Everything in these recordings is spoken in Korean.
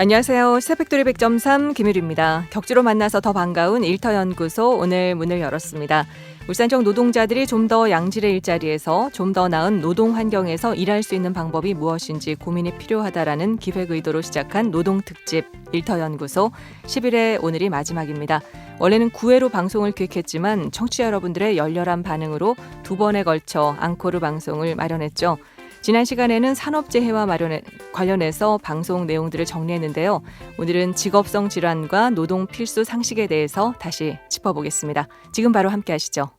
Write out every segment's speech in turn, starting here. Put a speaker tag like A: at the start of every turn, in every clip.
A: 안녕하세요. 시사팩토리 100.3 김유리입니다. 격주로 만나서 더 반가운 일터연구소 오늘 문을 열었습니다. 울산적 노동자들이 좀 더 양질의 일자리에서 좀 더 나은 노동 환경에서 일할 수 있는 방법이 무엇인지 고민이 필요하다라는 기획 의도로 시작한 노동특집 일터연구소 10일의 오늘이 마지막입니다. 원래는 9회로 방송을 기획했지만 청취자 여러분들의 열렬한 반응으로 두 번에 걸쳐 앙코르 방송을 마련했죠. 지난 시간에는 산업재해와 관련해서 방송 내용들을 정리했는데요. 오늘은 직업성 질환과 노동 필수 상식에 대해서 다시 짚어보겠습니다. 지금 바로 함께 하시죠.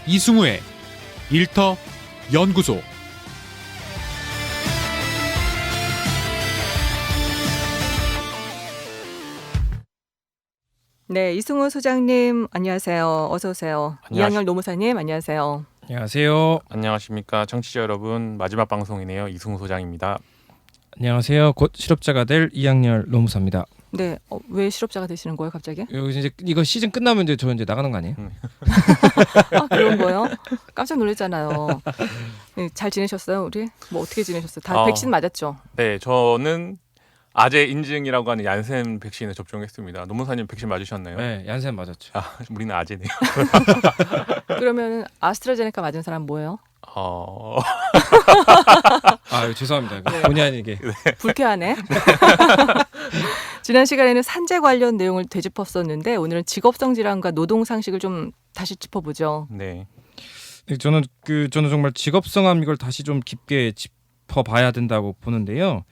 B: 이승우의 일터 연구소.
A: 네, 이승우 소장님 안녕하세요. 어서 오세요. 이양열 노무사님 안녕하세요.
C: 안녕하세요.
D: 안녕하십니까 청취자 여러분, 마지막 방송이네요. 이승우 소장입니다.
C: 안녕하세요. 곧 실업자가 될 이양열 노무사입니다.
A: 네, 왜 실업자가 되시는 거예요, 갑자기?
C: 여기 이제 이거 시즌 끝나면 이제 저 이제 나가는 거 아니에요?
A: 아, 그런 거요? 깜짝 놀랐잖아요. 네, 잘 지내셨어요, 우리? 뭐 어떻게 지내셨어요? 다 백신 맞았죠?
D: 네, 저는 아재 인증이라고 하는 얀센 백신을 접종했습니다. 노무사님 백신 맞으셨나요?
C: 네, 얀센 맞았죠.
D: 아, 우리는 아재네요.
A: 그러면 아스트라제네카 맞은 사람 뭐예요?
C: 아, 죄송합니다.
A: 네.
C: 본의 아니게.
A: 불쾌하네. 지난 시간에는 산재 관련 내용을 되짚었었는데 오늘은 직업성 질환과 노동 상식을 좀 다시 짚어보죠.
D: 네.
C: 저는 정말 직업성암 이걸 다시 좀 깊게 짚어봐야 된다고 보는데요.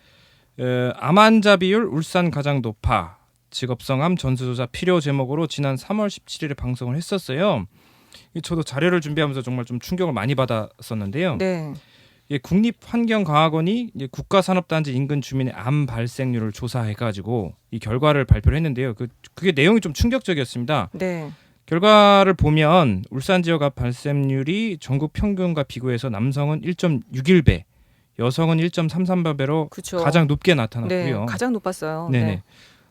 C: 암 환자 비율 울산 가장 높아 직업성암 전수조사 필요 제목으로 지난 3월 17일에 방송을 했었어요. 저도 자료를 준비하면서 정말 좀 충격을 많이 받았었는데요.
A: 네.
C: 국립환경과학원이 국가산업단지 인근 주민의 암 발생률을 조사해가지고 이 결과를 발표를 했는데요. 그게 내용이 좀 충격적이었습니다.
A: 네.
C: 결과를 보면 울산 지역 암 발생률이 전국 평균과 비교해서 남성은 1.61배, 여성은 1.33배로
A: 그쵸.
C: 가장 높게 나타났고요.
A: 네, 가장 높았어요.
C: 네네.
A: 네.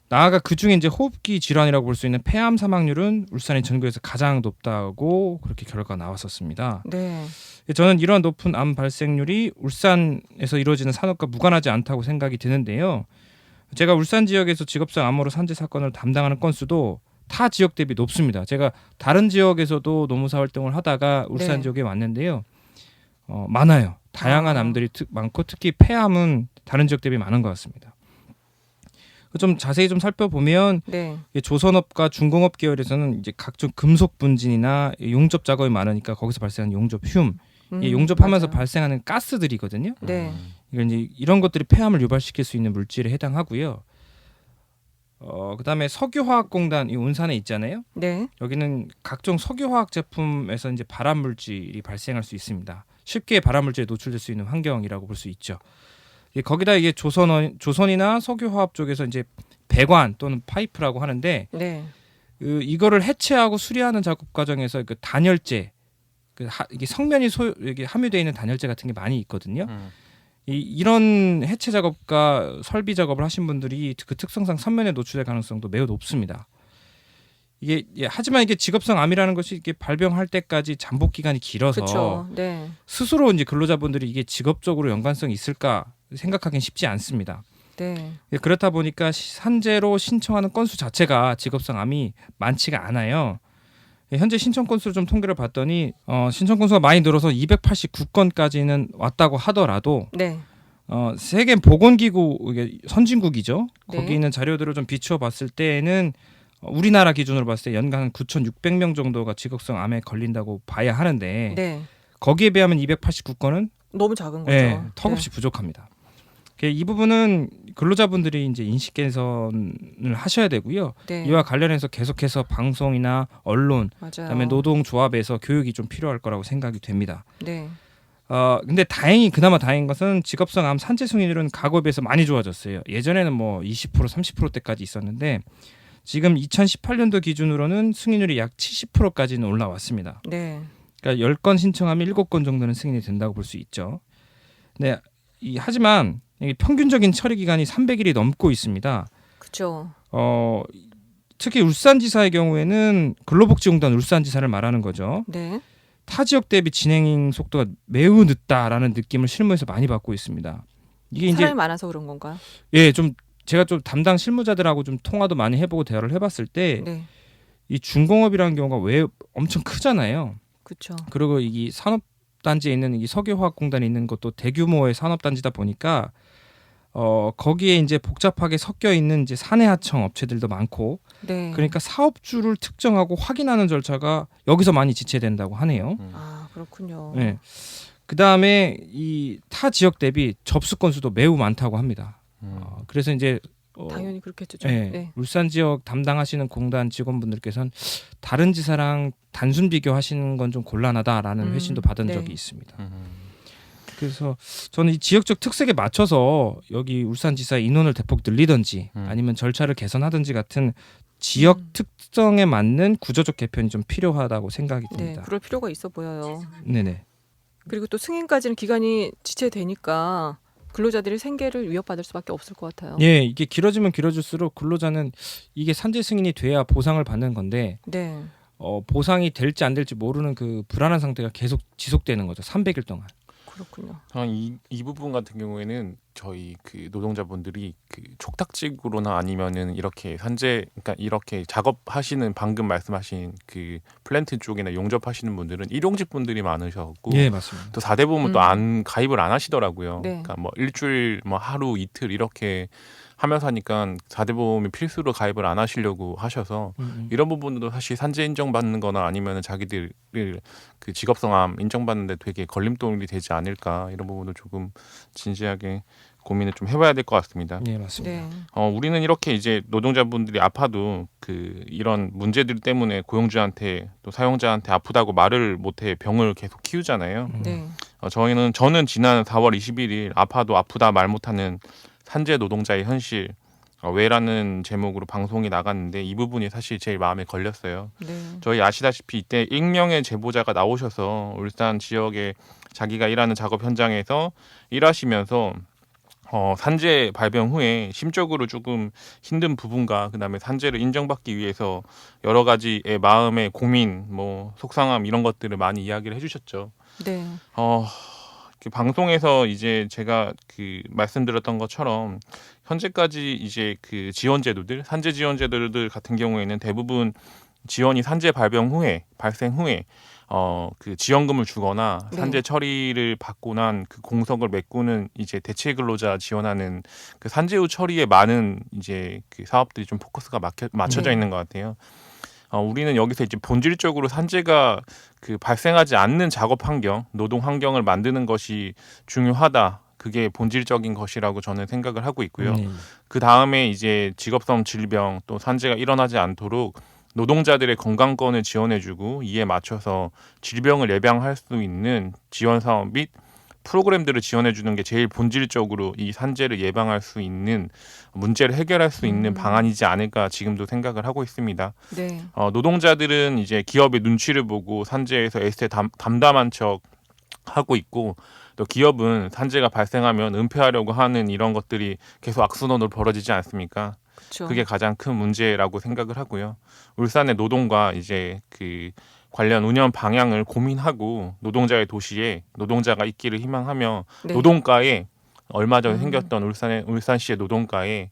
C: 나아가 그 중에 이제 호흡기 질환이라고 볼 수 있는 폐암 사망률은 울산이 전국에서 가장 높다고 그렇게 결과가 나왔었습니다.
A: 네.
C: 저는 이런 높은 암 발생률이 울산에서 이루어지는 산업과 무관하지 않다고 생각이 드는데요. 제가 울산 지역에서 직업성 암으로 산재 사건을 담당하는 건수도 타 지역 대비 높습니다. 제가 다른 지역에서도 노무사 활동을 하다가 울산
A: 네.
C: 지역에 왔는데요. 많아요. 다양한 암들이 많고 특히 폐암은 다른 지역 대비 많은 것 같습니다. 좀 자세히 좀 살펴보면
A: 네.
C: 조선업과 중공업 계열에서는 이제 각종 금속 분진이나 용접 작업이 많으니까 거기서 발생하는 용접 흉, 용접하면서
A: 맞아요.
C: 발생하는 가스들이거든요.
A: 네.
C: 이런 것들이 폐암을 유발시킬 수 있는 물질에 해당하고요. 그다음에 석유화학공단 이 운산에 있잖아요.
A: 네.
C: 여기는 각종 석유화학 제품에서 이제 발암 물질이 발생할 수 있습니다. 쉽게 발암 물질에 노출될 수 있는 환경이라고 볼 수 있죠. 거기다 이게 조선이나 석유화학 쪽에서 이제 배관 또는 파이프라고 하는데
A: 네.
C: 이거를 해체하고 수리하는 작업 과정에서 그 단열재, 이게 성면이 이게 함유되어 있는 단열재 같은 게 많이 있거든요. 이런 해체 작업과 설비 작업을 하신 분들이 그 특성상 선면에 노출될 가능성도 매우 높습니다. 하지만 이게 직업성 암이라는 것이 이게 발병할 때까지 잠복 기간이 길어서
A: 그렇죠. 네.
C: 스스로 이제 근로자분들이 이게 직업적으로 연관성이 있을까 생각하기는 쉽지 않습니다.
A: 네.
C: 그렇다 보니까 산재로 신청하는 건수 자체가 직업성 암이 많지가 않아요. 현재 신청 건수를 좀 통계를 봤더니 신청 건수가 많이 늘어서 289건까지는 왔다고 하더라도
A: 네.
C: 세계 보건기구 이게 선진국이죠.
A: 네.
C: 거기 있는 자료들을 좀 비추어 봤을 때에는 우리나라 기준으로 봤을 때 연간 9,600명 정도가 직업성 암에 걸린다고 봐야 하는데
A: 네.
C: 거기에 비하면 289건은
A: 너무 작은 거죠.
C: 네, 턱없이 부족합니다. 이 부분은 근로자분들이 이제 인식 개선을 하셔야 되고요.
A: 네.
C: 이와 관련해서 계속해서 방송이나 언론,
A: 맞아요.
C: 그다음에 노동조합에서 교육이 좀 필요할 거라고 생각이 됩니다.
A: 네.
C: 근데 그나마 다행인 것은 직업성 암 산재 승인율은 과거에 비해서 많이 좋아졌어요. 예전에는 뭐 20%, 30%대까지 있었는데 지금 2018년도 기준으로는 승인율이 약 70%까지는 올라왔습니다.
A: 네.
C: 그러니까 10건 신청하면 7건 정도는 승인이 된다고 볼 수 있죠. 네, 하지만 평균적인 처리 기간이 300일이 넘고 있습니다.
A: 그렇죠.
C: 특히 울산지사의 경우에는 근로복지공단 울산지사를 말하는 거죠.
A: 네.
C: 타 지역 대비 진행 속도가 매우 늦다라는 느낌을 실무에서 많이 받고 있습니다. 이게 이제
A: 사람이 많아서 그런 건가요?
C: 예, 좀 제가 좀 담당 실무자들하고 좀 통화도 많이 해보고 대화를 해봤을 때 이
A: 네.
C: 중공업이라는 경우가 왜 엄청 크잖아요.
A: 그렇죠.
C: 그리고 이 산업단지에 있는 이 석유화학공단이 있는 것도 대규모의 산업단지다 보니까 거기에 이제 복잡하게 섞여 있는 이제 사내하청 업체들도 많고
A: 네.
C: 그러니까 사업주를 특정하고 확인하는 절차가 여기서 많이 지체된다고 하네요.
A: 아, 그렇군요.
C: 네. 그 다음에 이 타 지역 대비 접수 건수도 매우 많다고 합니다. 그래서 이제
A: 당연히 그렇겠죠. 좀.
C: 네,
A: 네.
C: 울산 지역 담당하시는 공단 직원분들께서는 다른 지사랑 단순 비교하시는 건 좀 곤란하다라는 회신도 받은
A: 네.
C: 적이 있습니다. 그래서 저는 이 지역적 특색에 맞춰서 여기 울산지사의 인원을 대폭 늘리든지 아니면 절차를 개선하든지 같은 지역 특성에 맞는 구조적 개편이 좀 필요하다고 생각이
A: 네,
C: 듭니다.
A: 그럴 필요가 있어 보여요.
C: 네네.
A: 그리고 또 승인까지는 기간이 지체되니까 근로자들이 생계를 위협받을 수밖에 없을 것 같아요.
C: 예, 이게 길어지면 길어질수록 근로자는 이게 산재 승인이 돼야 보상을 받는 건데
A: 네.
C: 보상이 될지 안 될지 모르는 그 불안한 상태가 계속 지속되는 거죠. 300일 동안.
A: 그렇군요.
D: 이 부분 같은 경우에는 저희 그 노동자분들이 그 촉탁직으로나 아니면은 이렇게 그러니까 이렇게 작업하시는 방금 말씀하신 그 플랜트 쪽이나 용접하시는 분들은 일용직 분들이 많으셔갖고
C: 예, 맞습니다.
D: 또 4대 보험은 또 안 가입을 안 하시더라고요.
A: 네.
D: 그러니까 뭐 일주일, 뭐 하루, 이틀 이렇게 하면서 하니까 4대 보험이 필수로 가입을 안 하시려고 하셔서 이런 부분도 사실 산재 인정받는 거나 아니면 자기들 그 직업성함 인정받는데 되게 걸림돌이 되지 않을까 이런 부분도 조금 진지하게 고민을 좀 해봐야 될 것 같습니다.
C: 예, 맞습니다.
A: 네.
D: 우리는 이렇게 이제 노동자분들이 아파도 그 이런 문제들 때문에 고용주한테 또 사용자한테 아프다고 말을 못해 병을 계속 키우잖아요.
A: 네.
D: 저는 지난 4월 21일 아파도 아프다 말 못하는 산재 노동자의 현실 왜라는 제목으로 방송이 나갔는데 이 부분이 사실 제일 마음에 걸렸어요.
A: 네.
D: 저희 아시다시피 이때 익명의 제보자가 나오셔서 울산 지역에 자기가 일하는 작업 현장에서 일하시면서 산재 발병 후에 심적으로 조금 힘든 부분과 그다음에 산재를 인정받기 위해서 여러 가지의 마음의 고민, 뭐 속상함 이런 것들을 많이 이야기를 해주셨죠.
A: 네.
D: 그 방송에서 이제 제가 그 말씀드렸던 것처럼 현재까지 이제 그 지원 제도들, 산재 지원 제도들 같은 경우에는 대부분 지원이 산재 발생 후에 그 지원금을 주거나
A: 네.
D: 산재 처리를 받고 난 그 공석을 메꾸는 이제 대체 근로자 지원하는 그 산재 후 처리에 많은 이제 그 사업들이 좀 포커스가 맞춰져
A: 네.
D: 있는 것 같아요. 우리는 여기서 이제 본질적으로 산재가 그 발생하지 않는 작업 환경, 노동 환경을 만드는 것이 중요하다. 그게 본질적인 것이라고 저는 생각을 하고 있고요. 그 다음에 이제 직업성 질병 또 산재가 일어나지 않도록 노동자들의 건강권을 지원해주고 이에 맞춰서 질병을 예방할 수 있는 지원 사업 및 프로그램들을 지원해주는 게 제일 본질적으로 이 산재를 예방할 수 있는 문제를 해결할 수 있는 방안이지 않을까 지금도 생각을 하고 있습니다.
A: 네.
D: 노동자들은 이제 기업의 눈치를 보고 산재에서 애써 담담한 척 하고 있고 또 기업은 산재가 발생하면 은폐하려고 하는 이런 것들이 계속 악순환으로 벌어지지 않습니까?
A: 그렇죠.
D: 그게 가장 큰 문제라고 생각을 하고요. 울산의 노동과 이제 그 관련 운영 방향을 고민하고 노동자의 도시에 노동자가 있기를 희망하며
A: 네.
D: 노동가에 얼마 전에 생겼던 울산시의 노동가에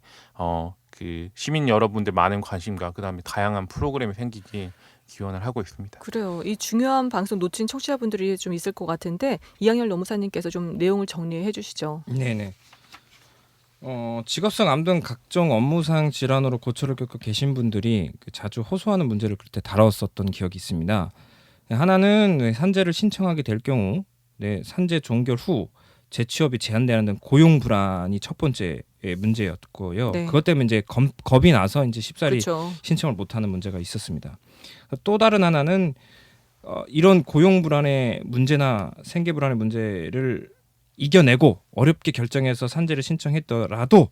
D: 그 시민 여러분들 많은 관심과 그다음에 다양한 프로그램이 생기길 기원을 하고 있습니다.
A: 그래요. 이 중요한 방송 놓친 청취자분들이 좀 있을 것 같은데 이양열 노무사님께서 좀 내용을 정리해 주시죠.
C: 네네. 직업성 암 등 각종 업무상 질환으로 고초를 겪고 계신 분들이 자주 호소하는 문제를 그때 다뤘었던 기억이 있습니다. 하나는 산재를 신청하게 될 경우 산재 종결 후 재취업이 제한되는 등 고용 불안이 첫 번째 문제였고요.
A: 네.
C: 그것 때문에 이제 겁이 나서 이제 쉽사리
A: 그렇죠.
C: 신청을 못하는 문제가 있었습니다. 또 다른 하나는 이런 고용 불안의 문제나 생계 불안의 문제를 이겨내고 어렵게 결정해서 산재를 신청했더라도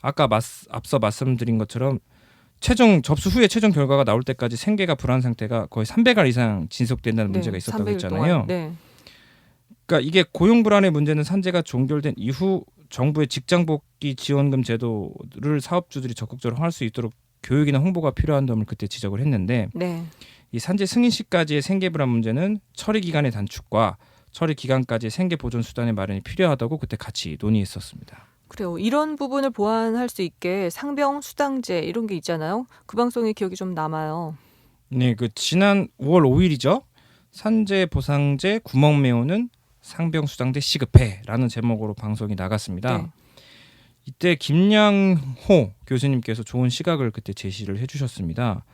C: 아까 앞서 말씀드린 것처럼 접수 후에 최종 결과가 나올 때까지 생계가 불안 상태가 거의 300일 이상 진속된다는 문제가 있었다고
A: 300일
C: 했잖아요.
A: 동안. 네.
C: 그러니까 이게 고용 불안의 문제는 산재가 종결된 이후 정부의 직장 복귀 지원금 제도를 사업주들이 적극적으로 할 수 있도록 교육이나 홍보가 필요한 점을 그때 지적을 했는데
A: 네.
C: 이 산재 승인 시까지의 생계 불안 문제는 처리 기간의 단축과 처리 기간까지 생계 보존 수단의 마련이 필요하다고 그때 같이 논의했었습니다.
A: 그래요. 이런 부분을 보완할 수 있게 상병 수당제 이런 게 있잖아요. 그 방송의 기억이 좀 남아요.
C: 네, 그 지난 5월 5일이죠. 산재 보상제 구멍 메우는 상병 수당제 시급해라는 제목으로 방송이 나갔습니다.
A: 네.
C: 이때 김양호 교수님께서 좋은 시각을 그때 제시를 해주셨습니다.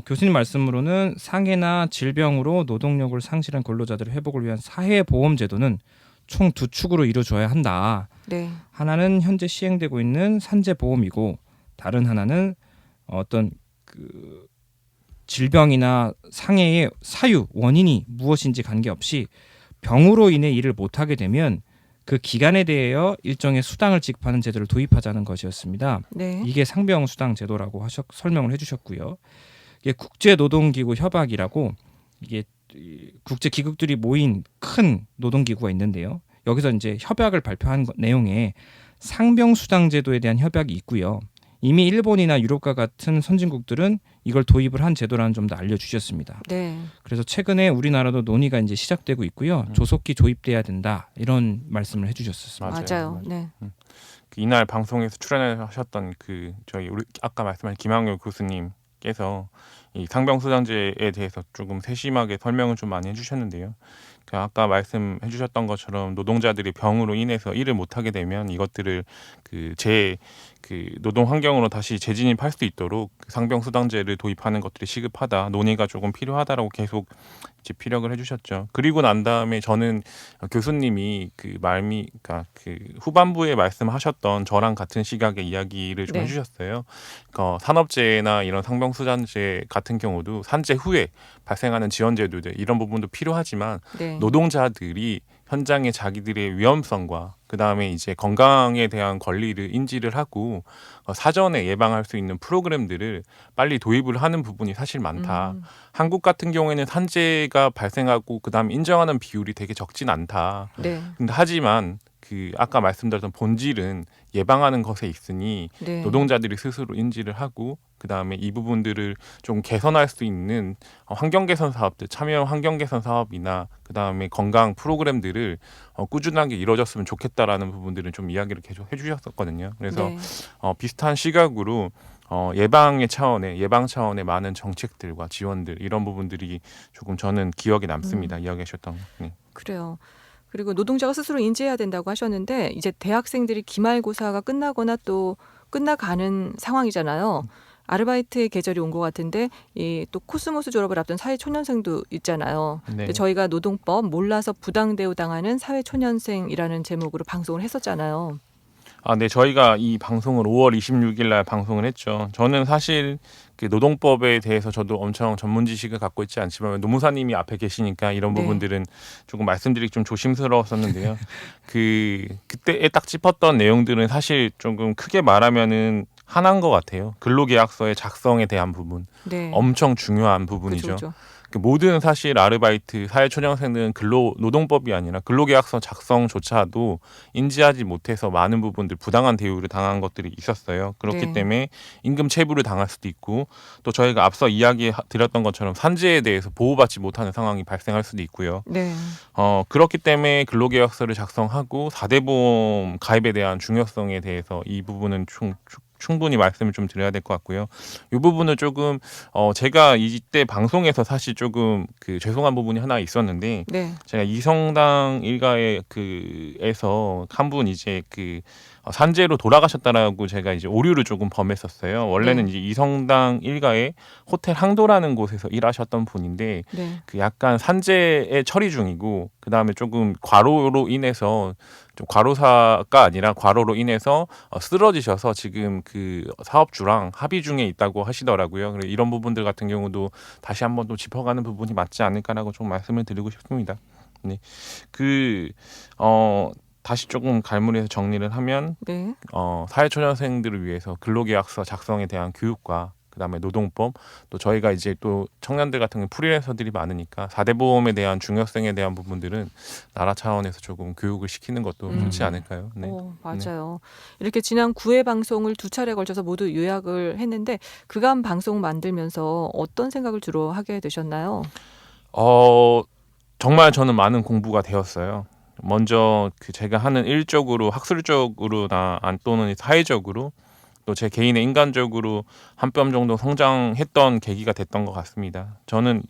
C: 교수님 말씀으로는 상해나 질병으로 노동력을 상실한 근로자들의 회복을 위한 사회보험제도는 총 두 축으로 이루어져야 한다.
A: 네.
C: 하나는 현재 시행되고 있는 산재보험이고 다른 하나는 어떤 그 질병이나 상해의 사유, 원인이 무엇인지 관계없이 병으로 인해 일을 못하게 되면 그 기간에 대하여 일정의 수당을 지급하는 제도를 도입하자는 것이었습니다.
A: 네.
C: 이게 상병 수당 제도라고 설명을 해주셨고요. 이게 국제노동기구 협약이라고 이게 국제 기구들이 모인 큰 노동기구가 있는데요. 여기서 이제 협약을 발표한 내용에 상병 수당 제도에 대한 협약이 있고요. 이미 일본이나 유럽과 같은 선진국들은 이걸 도입을 한 제도라는 점도 알려주셨습니다.
A: 네.
C: 그래서 최근에 우리나라도 논의가 이제 시작되고 있고요. 조속히 도입돼야 된다 이런 말씀을 해주셨습니다.
A: 맞아요. 네.
D: 이날 방송에서 출연하셨던 그 저희 우리 아까 말씀하신 김학률 교수님께서 이 상병수당제에 대해서 조금 세심하게 설명을 좀 많이 해주셨는데요. 그 아까 말씀해주셨던 것처럼 노동자들이 병으로 인해서 일을 못하게 되면 이것들을 그 노동 환경으로 다시 재진입할 수 있도록 상병수당제를 도입하는 것들이 시급하다, 논의가 조금 필요하다라고 계속 이제 피력을 해주셨죠. 그리고 난 다음에 저는 교수님이 그러니까 그 후반부에 말씀하셨던 저랑 같은 시각의 이야기를 좀
A: 네.
D: 해주셨어요. 산업재해나 이런 상병수당제 같은 경우도 산재 후에 발생하는 지원제도들 이런 부분도 필요하지만
A: 네.
D: 노동자들이 현장에 자기들의 위험성과 그 다음에 이제 건강에 대한 권리를 인지를 하고 사전에 예방할 수 있는 프로그램들을 빨리 도입을 하는 부분이 사실 많다. 한국 같은 경우에는 산재가 발생하고 그 다음에 인정하는 비율이 되게 적진 않다.
A: 네.
D: 근데 하지만 그 아까 말씀드렸던 본질은 예방하는 것에 있으니
A: 네.
D: 노동자들이 스스로 인지를 하고 그 다음에 이 부분들을 좀 개선할 수 있는 환경 개선 사업들, 참여 환경 개선 사업이나 그 다음에 건강 프로그램들을 꾸준하게 이루어졌으면 좋겠다라는 부분들을 좀 이야기를 계속 해주셨었거든요. 그래서
A: 네.
D: 비슷한 시각으로 예방 차원의 많은 정책들과 지원들 이런 부분들이 조금 저는 기억에 남습니다. 이야기하셨던. 네.
A: 그래요. 그리고 노동자가 스스로 인지해야 된다고 하셨는데 이제 대학생들이 기말고사가 끝나거나 또 끝나가는 상황이잖아요. 아르바이트의 계절이 온 것 같은데 이 또 코스모스 졸업을 앞둔 사회초년생도 있잖아요.
D: 네.
A: 근데 저희가 노동법 몰라서 부당대우 당하는 사회초년생이라는 제목으로 방송을 했었잖아요.
D: 네, 저희가 이 방송을 5월 26일 날 방송을 했죠. 저는 사실 그 노동법에 대해서 저도 엄청 전문 지식을 갖고 있지 않지만 노무사님이 앞에 계시니까 이런
A: 네.
D: 부분들은 조금 말씀드리기 좀 조심스러웠었는데요. 그때에 딱 짚었던 내용들은 사실 조금 크게 말하면은 하나인 것 같아요. 근로계약서의 작성에 대한 부분,
A: 네.
D: 엄청 중요한 부분이죠.
A: 그죠.
D: 그 모든 사실 아르바이트 사회초년생들은 노동법이 아니라 근로계약서 작성조차도 인지하지 못해서 많은 부분들 부당한 대우를 당한 것들이 있었어요. 그렇기
A: 네.
D: 때문에 임금 체불을 당할 수도 있고 또 저희가 앞서 이야기 드렸던 것처럼 산재에 대해서 보호받지 못하는 상황이 발생할 수도 있고요.
A: 네.
D: 그렇기 때문에 근로계약서를 작성하고 4대 보험 가입에 대한 중요성에 대해서 이 부분은 충분히 말씀을 좀 드려야 될 것 같고요. 이 부분을 조금 제가 이때 방송에서 사실 조금 죄송한 부분이 하나 있었는데
A: 네.
D: 제가 이성당 일가에 에서 한 분 이제 산재로 돌아가셨다라고 제가 이제 오류를 조금 범했었어요. 원래는
A: 네.
D: 이제 이성당 일가의 호텔 항도라는 곳에서 일하셨던 분인데
A: 네.
D: 약간 산재의 처리 중이고 그 다음에 조금 과로로 인해서 좀 과로사가 아니라 과로로 인해서 쓰러지셔서 지금 그 사업주랑 합의 중에 있다고 하시더라고요. 그래서 이런 부분들 같은 경우도 다시 한번 또 짚어가는 부분이 맞지 않을까라고 좀 말씀을 드리고 싶습니다. 네, 다시 조금 갈무리해서 정리를 하면
A: 네.
D: 사회초년생들을 위해서 근로계약서 작성에 대한 교육과 그다음에 노동법, 또 저희가 이제 또 청년들 같은 경우 프리랜서들이 많으니까 4대 보험에 대한 중요성에 대한 부분들은 나라 차원에서 조금 교육을 시키는 것도 좋지 않을까요? 네.
A: 맞아요. 이렇게 지난 9회 방송을 두 차례 걸쳐서 모두 요약을 했는데 그간 방송 만들면서 어떤 생각을 주로 하게 되셨나요?
D: 정말 저는 많은 공부가 되었어요. 먼저 그 제가 하는 일적으로 학술적으로나 또는 사회적으로 또 제 개인의 인간적으로 한 뼘 정도 성장했던 계기가 됐던 것 같습니다. 저는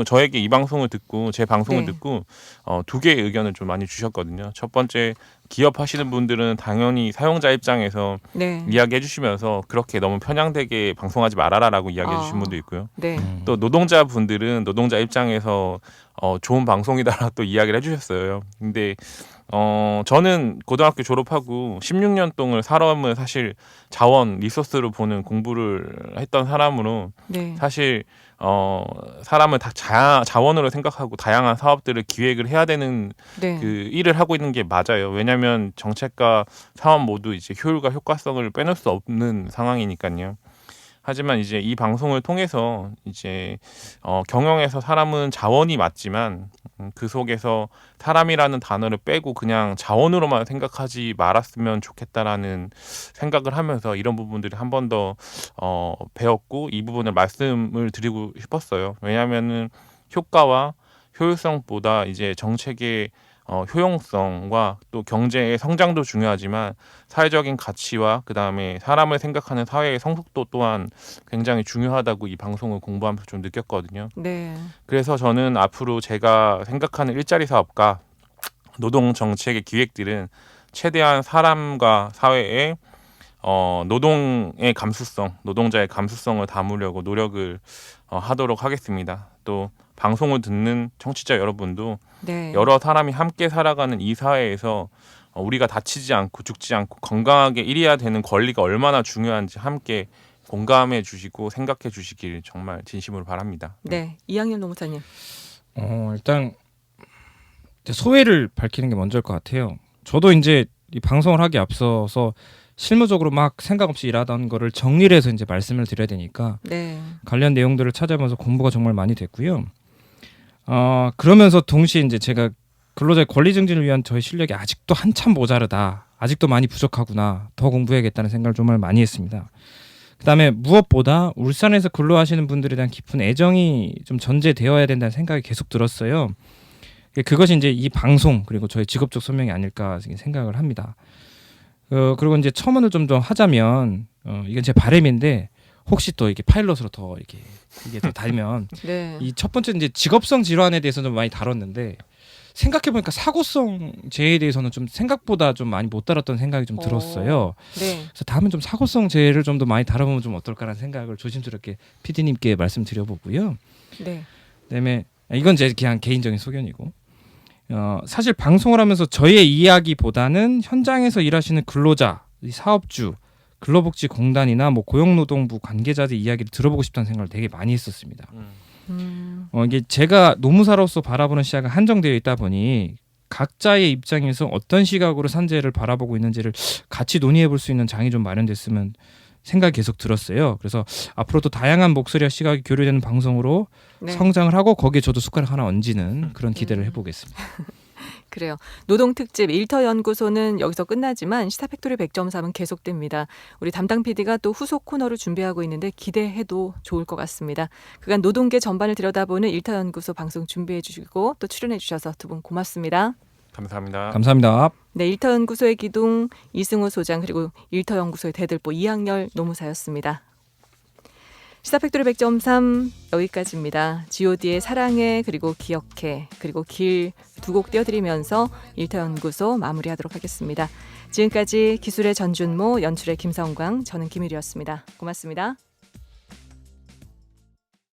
D: 저에게 이 방송을 듣고 제 방송을
A: 네.
D: 듣고 두 개의 의견을 좀 많이 주셨거든요. 첫 번째, 기업 하시는 분들은 당연히 사용자 입장에서
A: 네.
D: 이야기해 주시면서 그렇게 너무 편향되게 방송하지 말아라라고 이야기해 주신 분도 있고요.
A: 네.
D: 또 노동자분들은 노동자 입장에서 좋은 방송이다라고 또 이야기를 해주셨어요. 근데 저는 고등학교 졸업하고 16년 동안 사람을 사실 자원, 리소스로 보는 공부를 했던 사람으로
A: 네.
D: 사실 사람을 다 자원으로 생각하고 다양한 사업들을 기획을 해야 되는
A: 네.
D: 그 일을 하고 있는 게 맞아요. 왜냐하면 정책과 사업 모두 이제 효율과 효과성을 빼놓을 수 없는 상황이니까요. 하지만 이제 이 방송을 통해서 이제 경영에서 사람은 자원이 맞지만 그 속에서 사람이라는 단어를 빼고 그냥 자원으로만 생각하지 말았으면 좋겠다라는 생각을 하면서 이런 부분들을 한 번 더 배웠고 이 부분을 말씀을 드리고 싶었어요. 왜냐하면은 효과와 효율성보다 이제 정책의 효용성과 또 경제의 성장도 중요하지만 사회적인 가치와 그다음에 사람을 생각하는 사회의 성숙도 또한 굉장히 중요하다고 이 방송을 공부하면서 좀 느꼈거든요.
A: 네.
D: 그래서 저는 앞으로 제가 생각하는 일자리 사업과 노동 정책의 기획들은 최대한 사람과 사회의 노동의 감수성, 노동자의 감수성을 담으려고 노력을 하도록 하겠습니다. 또 방송을 듣는 청취자 여러분도
A: 네.
D: 여러 사람이 함께 살아가는 이 사회에서 우리가 다치지 않고 죽지 않고 건강하게 일해야 되는 권리가 얼마나 중요한지 함께 공감해 주시고 생각해 주시길 정말 진심으로 바랍니다.
A: 네. 이학년 노무사님.
C: 일단 이제 소회를 밝히는 게 먼저일 것 같아요. 저도 이제 이 방송을 하기 앞서서 실무적으로 막 생각 없이 일하던 거를 정리를 해서 이제 말씀을 드려야 되니까
A: 네.
C: 관련 내용들을 찾아보면서 공부가 정말 많이 됐고요. 그러면서 동시에 이제 제가 근로자의 권리 증진을 위한 저의 실력이 아직도 한참 모자르다. 아직도 많이 부족하구나. 더 공부해야겠다는 생각을 정말 많이 했습니다. 그다음에 무엇보다 울산에서 근로하시는 분들에 대한 깊은 애정이 좀 전제되어야 된다는 생각이 계속 들었어요. 그것이 이제 이 방송 그리고 저의 직업적 소명이 아닐까 생각을 합니다. 그리고 이제 첨언을 좀 더 하자면 이건 제 바람인데 혹시 또 이게 파일럿으로 더 이게 더 달면
A: 네.
C: 이 첫 번째 이제 직업성 질환에 대해서는 좀 많이 다뤘는데 생각해 보니까 사고성 재해에 대해서는 좀 생각보다 좀 많이 못 다뤘던 생각이 좀 들었어요.
A: 네.
C: 그래서 다음은 좀 사고성 재해를 좀 더 많이 다뤄보면 좀 어떨까라는 생각을 조심스럽게 PD님께 말씀드려보고요.
A: 네.
C: 그다음에 이건 제 그냥 개인적인 소견이고 사실 방송을 하면서 저의 이야기보다는 현장에서 일하시는 근로자, 사업주, 근로복지공단이나 뭐 고용노동부 관계자들 이야기를 들어보고 싶다는 생각을 되게 많이 했었습니다. 이게 제가 노무사로서 바라보는 시야가 한정되어 있다 보니 각자의 입장에서 어떤 시각으로 산재를 바라보고 있는지를 같이 논의해 볼 수 있는 장이 좀 마련됐으면 생각이 계속 들었어요. 그래서 앞으로도 다양한 목소리와 시각이 교류되는 방송으로
A: 네.
C: 성장을 하고 거기에 저도 숟가락 하나 얹는 그런 기대를 해보겠습니다.
A: 그래요. 노동특집 일터연구소는 여기서 끝나지만 시사팩토리 100.3은 계속됩니다. 우리 담당 PD가 또 후속 코너를 준비하고 있는데 기대해도 좋을 것 같습니다. 그간 노동계 전반을 들여다보는 일터연구소 방송 준비해 주시고 또 출연해 주셔서 두 분 고맙습니다.
D: 감사합니다.
C: 감사합니다.
A: 네, 일터연구소의 기둥 이승우 소장 그리고 일터연구소의 대들보 이학열 노무사였습니다. 시사팩토리 100.3 여기까지입니다. G.O.D의 사랑해 그리고 기억해 그리고 길 두 곡 띄워드리면서 일터연구소 마무리하도록 하겠습니다. 지금까지 기술의 전준모, 연출의 김성광, 저는 김일이었습니다. 고맙습니다.